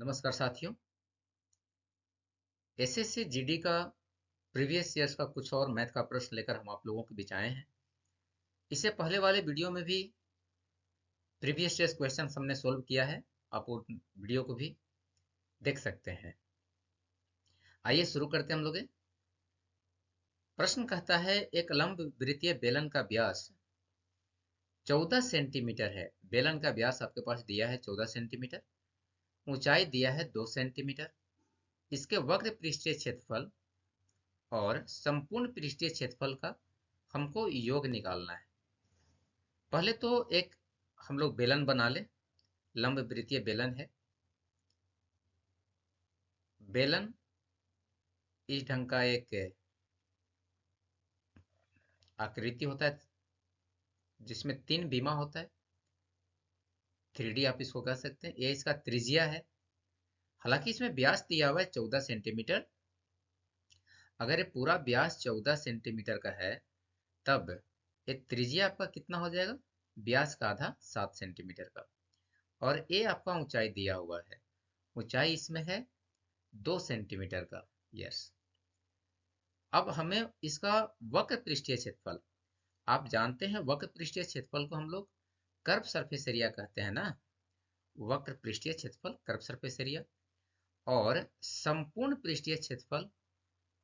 नमस्कार साथियों। SSC GD का प्रीवियस ईयर्स का कुछ और मैथ का प्रश्न लेकर हम आप लोगों के बीच आए हैं। इससे पहले वाले वीडियो में भी प्रीवियस ईयर्स क्वेश्चन हमने सोल्व किया है, आप वो वीडियो को भी देख सकते हैं। आइए शुरू करते हैं हम लोग। प्रश्न कहता है एक लंब वृत्तीय बेलन का व्यास 14 सेंटीमीटर है। बेलन का व्यास आपके पास दिया है 14 सेंटीमीटर, ऊंचाई दिया है 2 सेंटीमीटर। इसके वक्र पृष्ठीय क्षेत्रफल और संपूर्ण पृष्ठीय क्षेत्रफल का हमको योग निकालना है। पहले तो एक हम लोग बेलन बना ले। लंब वृत्तीय बेलन है। बेलन इस ढंग का एक आकृति होता है जिसमें 3 बीमा होता है। 3D आप इसको कह सकते हैं। ये इसका त्रिज्या है। हालांकि इसमें व्यास दिया हुआ है 14 सेंटीमीटर। अगर ये पूरा व्यास 14 सेंटीमीटर का है तब ये त्रिज्या आपका कितना हो जाएगा? व्यास का आधा 7 सेंटीमीटर का। और ये आपका ऊंचाई दिया हुआ है। ऊंचाई इसमें है 2 सेंटीमीटर का। यस। अब हमें इसका वक्र पृष्ठीय क्षेत्रफल, आप जानते हैं वक्र पृष्ठीय क्षेत्रफल को हम लोग कर्व सरफेस एरिया कहते हैं ना। वक्र पृष्ठीय क्षेत्रफल कर्व सरफेस एरिया। और संपूर्ण पृष्ठीय क्षेत्रफल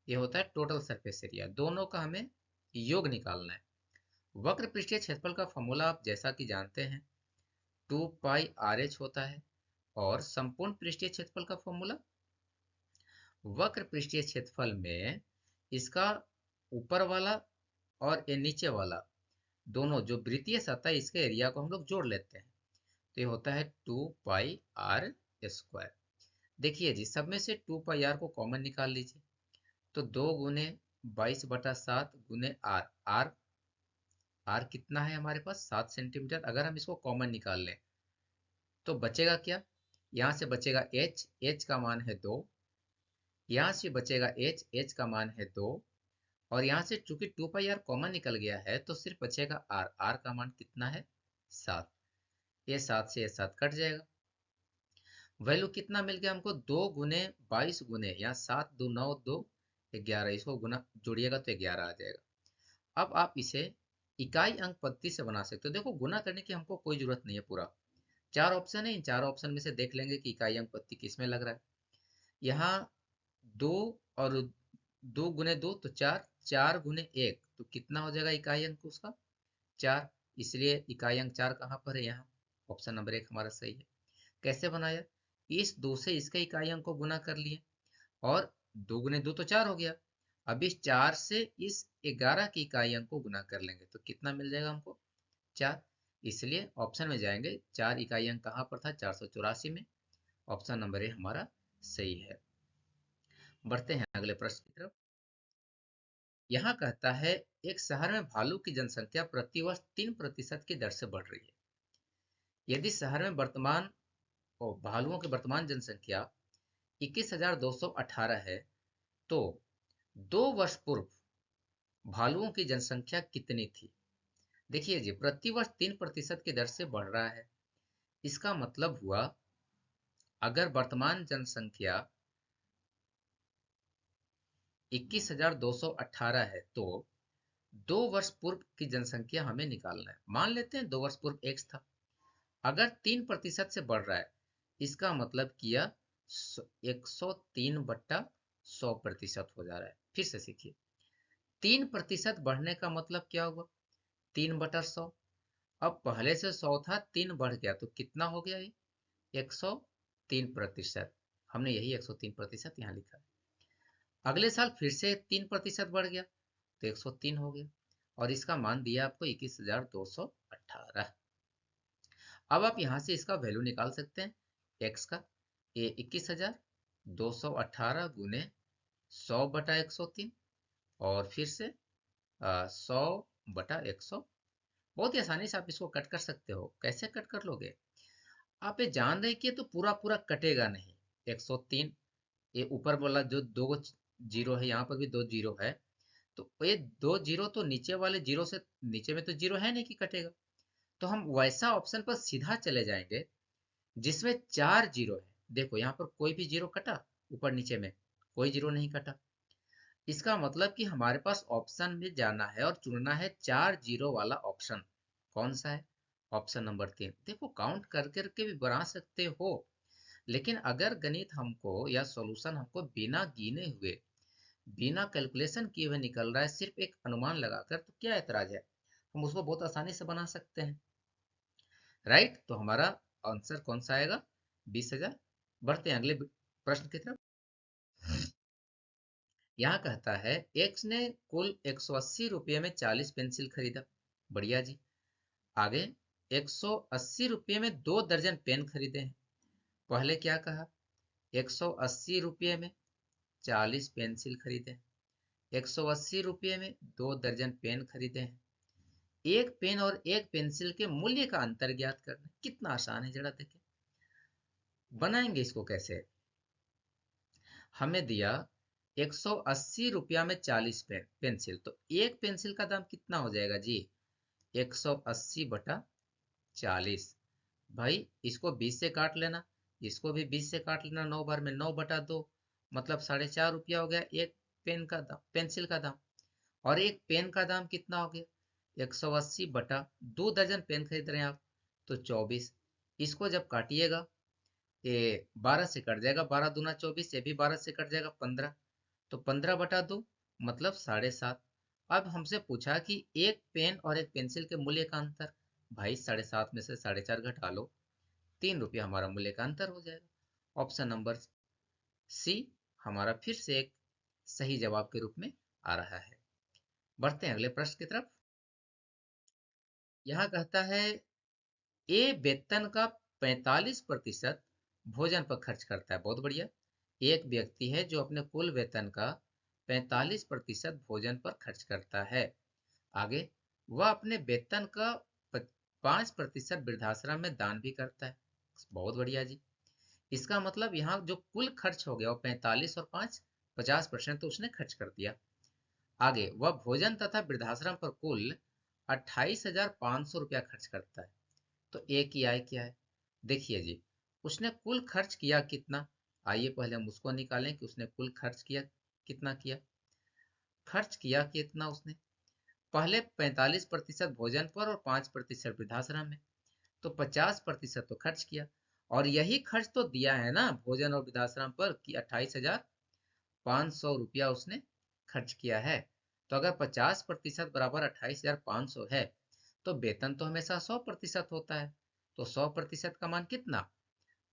ये होता है टोटल सरफेस एरिया। दोनों का हमें योग निकालना है। वक्र पृष्ठीय क्षेत्रफल का फॉर्मूला आप जैसा कि जानते हैं 2 पाई RH होता है। और संपूर्ण पृष्ठीय क्षेत्रफल का फॉर्मूला, वक्र पृष्ठीय क्षेत्रफल में इसका ऊपर वाला और ये नीचे वाला दोनों जो वृत्तीय सतह इसके एरिया को हम लोग जोड़ लेते हैं तो ये होता है 2 पाई R स्क्वायर। देखिए जी, सब में से 2 पाई R को कॉमन निकाल लीजिए तो 2 गुने 22/7 गुने R। R कितना है हमारे पास? 7 सेंटीमीटर। अगर हम इसको कॉमन निकाल लें तो बचेगा क्या? यहाँ से बचेगा H का मान है 2। यहाँ से बचेगा H का मान है 2। और यहाँ से चूंकि 2 पाई R कॉमन निकल गया है तो सिर्फ बचेगा R का मान कितना है? 7। ये 7 से ये 7 कट जाएगा। वैल्यू कितना मिल गया हमको? 2 गुने 22 गुने यहाँ 7 2 9 2 11। इसको गुना जोड़िएगा तो 11 आ जाएगा। अब आप इसे इकाई अंक पद्धति से बना सकते हो। देखो, गुना करने की हमको कोई जरूरत नहीं है। पूरा 4 ऑप्शन है, इन 4 ऑप्शन में से देख लेंगे कि इकाई अंक पद्धति किसमें लग रहा है। यहाँ 2 और 2 गुने 2 तो 4, 4 गुने 1 तो कितना हो जाएगा इकाई अंक उसका? 4। इसलिए इकाई अंक 4 कहाँ पर है? यहाँ। ऑप्शन नंबर 1 हमारा सही है। कैसे बनाया? इस 2 से इसके इकाई अंक को गुना कर लिए और 2 गुने 2 तो 4 हो गया। अब इस 4 से इस 11 की इकाई अंक को गुना कर लेंगे तो कितना मिल जाएगा हमको? 4। इसलिए ऑप्शन में जाएंगे। 4 इकाई अंक कहाँ पर था? 484 में। ऑप्शन नंबर ए हमारा सही है। बढ़ते हैं अगले प्रश्न की तरफ। यहाँ कहता है एक शहर में भालू की जनसंख्या प्रतिवर्ष 3% की दर से बढ़ रही है। यदि शहर में वर्तमान भालुओं की वर्तमान जनसंख्या 21,218 है तो 2 वर्ष पूर्व भालुओं की जनसंख्या कितनी थी? देखिए जी, प्रतिवर्ष 3% की दर से बढ़ रहा है। इसका मतलब हुआ अगर वर्तमान जनसंख्या 21,218 है तो 2 वर्ष पूर्व की जनसंख्या हमें निकालना है। मान लेते हैं 2 वर्ष पूर्व X था। अगर 3% से बढ़ रहा है इसका मतलब किया 103/100% हो जा रहा है। फिर से सीखिए, 3% बढ़ने का मतलब क्या हुआ? 3/100। अब पहले से 100 था, 3 बढ़ गया तो कितना हो गया? ये 103%। हमने यही 103% यहाँ लिखा है। अगले साल फिर से 3% बढ़ गया तो 103 हो गया और इसका मान दिया आपको 21,218। अब आप यहां से इसका वैल्यू निकाल सकते हैं x का। ये 21,218 गुने 100/103 और फिर से 100/100। बहुत ही आसानी से आप इसको कट कर सकते हो। कैसे कट कर लोगे? आप ये जान रहे कि ये तो पूरा पूरा कटेगा नहीं। 103, ये ऊपर वाला जो 2 जीरो है, यहाँ पर भी 2 जीरो है तो ये 2 जीरो तो नीचे वाले जीरो से, नीचे में तो जीरो है नहीं कि कटेगा। तो हम वैसा ऑप्शन पर सीधा चले जाएंगे जिसमें 4 जीरो है। देखो यहाँ पर कोई भी जीरो कटा, ऊपर नीचे में कोई जीरो नहीं कटा। इसका मतलब कि हमारे पास ऑप्शन में जाना है और चुनना है 4 जीरो वाला ऑप्शन। कौन सा है? Option number 3। देखो काउंट कर करके भी बना सकते हो, लेकिन अगर गणित हमको या सॉल्यूशन हमको बिना गिने हुए, बिना कैलकुलेशन किए हुए निकल रहा है, सिर्फ एक अनुमान लगाकर, तो क्या ऐतराज है? हम उसको बहुत आसानी से बना सकते हैं, राइट? तो हमारा आंसर कौन सा आएगा? 20,000। बढ़ते हैं अगले प्रश्न की तरफ। यहाँ कहता है एक्स ने कुल 180 रुपये में 40 पेंसिल खरीदा। बढ़िया जी। आगे 180 रुपये में 2 दर्जन पेन खरीदे हैं। पहले क्या कहा? 180 रुपये में 40 पेंसिल खरीदे हैं। 180 रुपये में 2 दर्जन पेन खरीदे हैं। एक पेन और एक पेंसिल के मूल्य का अंतर ज्ञात करना। कितना आसान है, जरा देखें। बनाएंगे इसको कैसे? हमें दिया 180 रुपया में 40 पेंसिल, तो एक पेंसिल का दाम कितना हो जाएगा जी? 180 बटा 40। भाई इसको 20 से काट लेना, इसको भी 20 से काट लेना, 9 बार में 9 बटा 2, मतलब 4.5 रुपया हो गया एक पेन का दाम, पेंसिल का दाम। और एक पेन का दाम कितना हो गया? 180 बटा 2 दर्जन पेन खरीद रहे हैं आप, तो 24। इसको जब काटिएगा, ये 12 से कट जाएगा, 12 दूना 24, ये भी 12 से कट जाएगा 15, तो 15 बटा 2 मतलब 7.5। अब हमसे पूछा कि एक पेन और एक पेंसिल के मूल्य का अंतर। भाई 7.5 में से 4.5 घटा लो, 3 रुपया हमारा मूल्य का अंतर हो जाएगा। ऑप्शन नंबर सी हमारा फिर से एक सही जवाब के रूप में आ रहा है। बढ़ते हैं अगले प्रश्न की तरफ। यहाँ कहता है ए वेतन का 45% भोजन पर खर्च करता है। बहुत बढ़िया। एक व्यक्ति है जो अपने कुल वेतन का 45% भोजन पर खर्च करता है। आगे वह अपने वेतन का 5% वृद्धाश्रम में दान भी करता है। बहुत बढ़िया जी। इसका मतलब यहाँ जो कुल खर्च हो गया वो 45 और 5, 50% तो उसने खर्च कर दिया। आगे वह भोजन तथा वृद्धाश्रम पर कुल 28,500 रुपया खर्च करता है। तो ए की आय क्या है? देखिए जी, उसने कुल खर्च किया कितना? आइए पहले हम उसको निकालें कि उसने कुल खर्च किया कितना किया। खर्च किया कितना उसने? पहले 45% भोजन पर और 5% वृद्धाश्रम में, तो 50% तो खर्च किया। और यही खर्च तो दिया है ना भोजन और वृद्धाश्रम पर कि 28,500 रुपया उसने खर्च किया है। तो अगर 50% बराबर 28,500 है, तो वेतन तो हमेशा 100% होता है। तो 100% का मान कितना?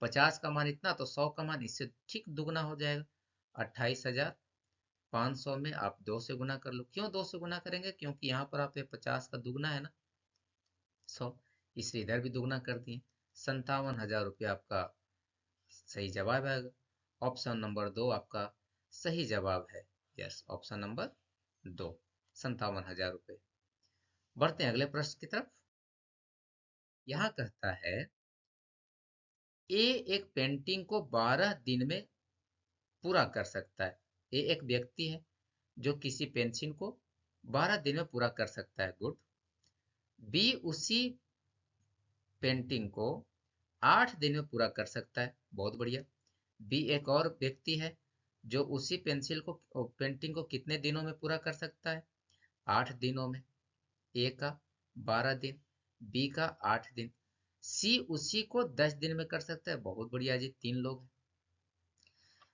50 का मान इतना, तो 100 का मान इससे ठीक दुगना हो जाएगा। 28,500 में आप 2 से गुना कर लो। क्यों 2 से गुना करेंगे? क्योंकि यहाँ पर आप 50 का दुगना है ना 100, इसलिए इधर भी दुगना कर दिए। 57,000 रुपया आपका सही जवाब है। ऑप्शन नंबर 2 आपका सही जवाब है। यस, ऑप्शन नंबर 2, 57,000 रुपये। बढ़ते हैं अगले प्रश्न की तरफ। यहाँ कहता है ए एक पेंटिंग को 12 दिन में पूरा कर सकता है। ए एक व्यक्ति है जो किसी पेंटिंग को 12 दिन में पूरा कर सकता है। गुड। बी उसी पेंटिंग को 8 दिन में पूरा कर सकता है। बहुत बढ़िया। बी एक और व्यक्ति है जो उसी पेंसिल को पेंटिंग को कितने दिनों में पूरा कर सकता है? 8 दिनों में। ए का 12 दिन, बी का 8 दिन, सी उसी को 10 दिन में कर सकता है। बहुत बढ़िया जी, 3 लोग हैं।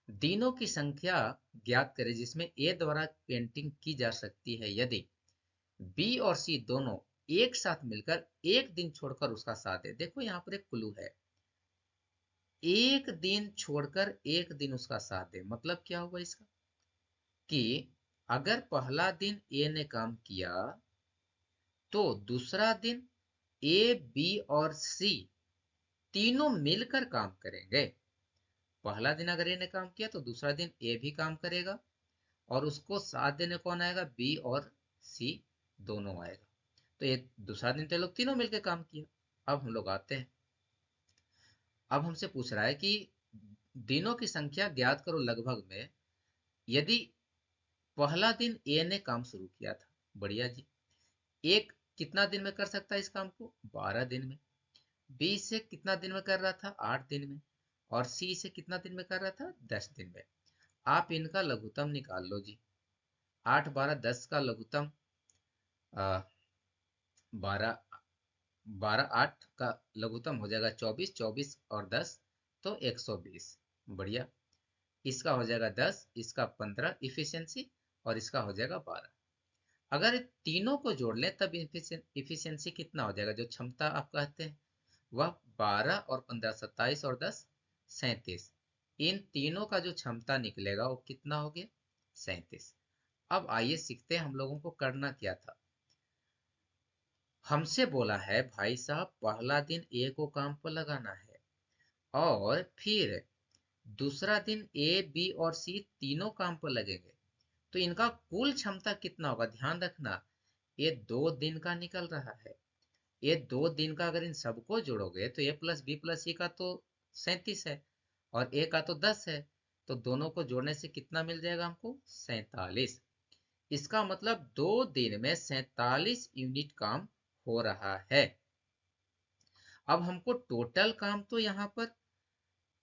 दिनों की संख्या ज्ञात करें जिसमें ए द्वारा पेंटिंग की जा सकती है यदि बी और सी दोनों एक साथ मिलकर एक दिन छोड़कर उसका साथ दे। देखो यहाँ पर एक क्लू है, एक दिन छोड़कर एक दिन उसका साथ दे। मतलब क्या हुआ इसका? कि अगर पहला दिन ए ने काम किया, तो दूसरा दिन ए, बी और सी तीनों मिलकर काम करेंगे। पहला दिन अगर ए ने काम किया तो दूसरा दिन ए भी काम करेगा, और उसको साथ देने कौन आएगा? बी और सी दोनों आएगा। तो ये दूसरा दिन तो लोग तीनों मिलकर काम किया। अब हम लोग आते हैं, अब हमसे पूछ रहा है कि दिनों की संख्या ज्ञात करो लगभग में, यदि पहला दिन ए ने काम शुरू किया था। बढ़िया जी। एक कितना दिन में कर सकता है इस काम को? 12 दिन में। बी से कितना दिन में कर रहा था? 8 दिन में। और सी इसे कितना दिन में कर रहा था, 10 दिन में। आप इनका लघुत्तम निकाल लो जी। 8 12 10 का लघुत्तम 12, 12 8 का लघुत्तम हो जाएगा 24, 24 और 10 तो 120। बढ़िया। इसका हो जाएगा 10, इसका 15 इफिशियंसी, और इसका हो जाएगा 12। अगर तीनों को जोड़ लें तब इफिशियंसी कितना हो जाएगा, जो क्षमता आप कहते हैं, वह 12 और 15 27 और 10 37। इन तीनों का जो क्षमता निकलेगा वो कितना हो गया, 37। अब आइए सीखते हैं हम लोगों को करना क्या था। हमसे बोला है भाई साहब पहला दिन ए को काम पर लगाना है, और फिर दूसरा दिन ए बी और सी तीनों काम पर लगेंगे, तो इनका कुल क्षमता कितना होगा। ध्यान रखना, ये 2 दिन का निकल रहा है। ये 2 दिन का अगर इन सबको जोड़ोगे तो ए प्लस बी प्लस सी का तो 37 है, और ए का तो 10 है, तो दोनों को जोड़ने से कितना मिल जाएगा हमको, 47। इसका मतलब 2 दिन में 47 यूनिट काम हो रहा है। अब हमको टोटल काम तो यहाँ पर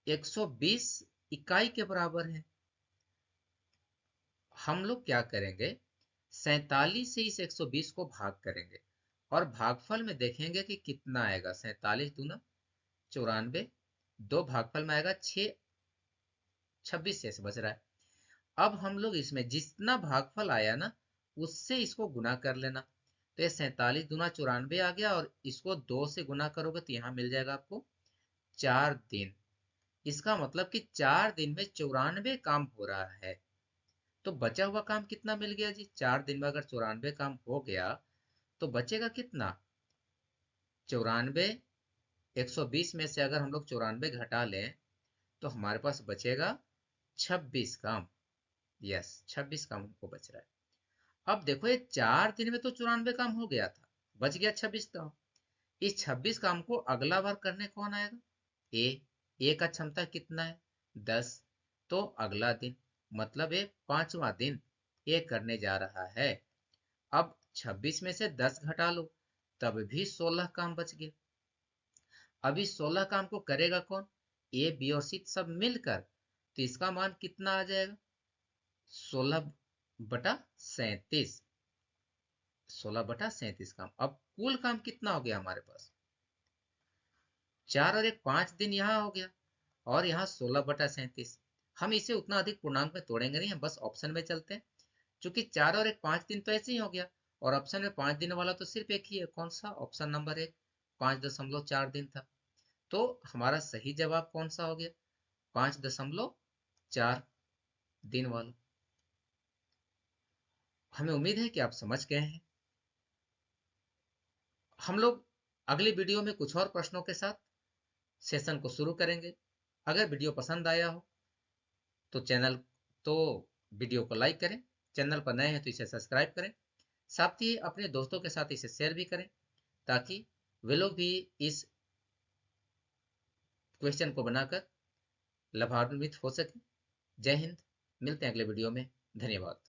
120 इकाई के बराबर है। हम लोग क्या करेंगे, 47 से इस 120 को भाग करेंगे, और भागफल में देखेंगे कि कितना आएगा। 47 दूना 94, 2 भागफल में आएगा 6, 26 शेष बच रहा है। अब हम लोग इसमें जितना भागफल आया ना, उससे इसको गुना कर लेना। तो ये 47 दूना 94 आ गया, और इसको 2 से गुना करोगे तो यहाँ मिल जाएगा आपको 4 दिन। इसका मतलब कि 4 दिन में 94 काम हो रहा है। तो बचा हुआ काम कितना मिल गया जी, 4 दिन में अगर 94 काम हो गया तो बचेगा कितना, 94। 120 में से अगर हम लोग 94 घटा लें तो हमारे पास बचेगा 26 काम। यस, 26 काम हमको बच रहा है। अब देखो, ये 4 दिन में तो 94 काम हो गया था, बच गया 26 काम। इस 26 काम को अगला बार करने कौन आएगा, ए। ए का क्षमता कितना है, 10। तो अगला दिन, मतलब ये 5वां दिन ए करने जा रहा है। अब 26 में से 10 घटा लो, तब भी 16 काम बच गए। अब इस 16 काम को करेगा कौन, ए बी और सी सब मिलकर। तो इसका मान कितना आ जाएगा, 16/37। 16/37 काम। अब कुल काम कितना हो गया हमारे पास, 4 और 1 5 दिन यहाँ हो गया, और यहाँ 16/37। हम इसे उतना अधिक पूर्णांक में तोड़ेंगे नहीं, हम बस ऑप्शन में चलते हैं। चूंकि 4 और 1 5 दिन तो ऐसे ही हो गया, और ऑप्शन में 5 दिन वाला तो सिर्फ एक ही है, कौन सा, ऑप्शन नंबर 1, 5.4 दिन था। तो हमारा सही जवाब कौन सा हो गया, 5.4 दिन वाला। हमें उम्मीद है कि आप समझ गए हैं। हम लोग अगली वीडियो में कुछ और प्रश्नों के साथ सेशन को शुरू करेंगे। अगर वीडियो पसंद आया हो तो तो वीडियो को लाइक करें, चैनल पर नए हैं तो इसे सब्सक्राइब करें, साथ ही अपने दोस्तों के साथ इसे शेयर भी करें, ताकि वे लोग भी इस क्वेश्चन को बनाकर लाभान्वित हो सके। जय हिंद, मिलते हैं अगले वीडियो में। धन्यवाद।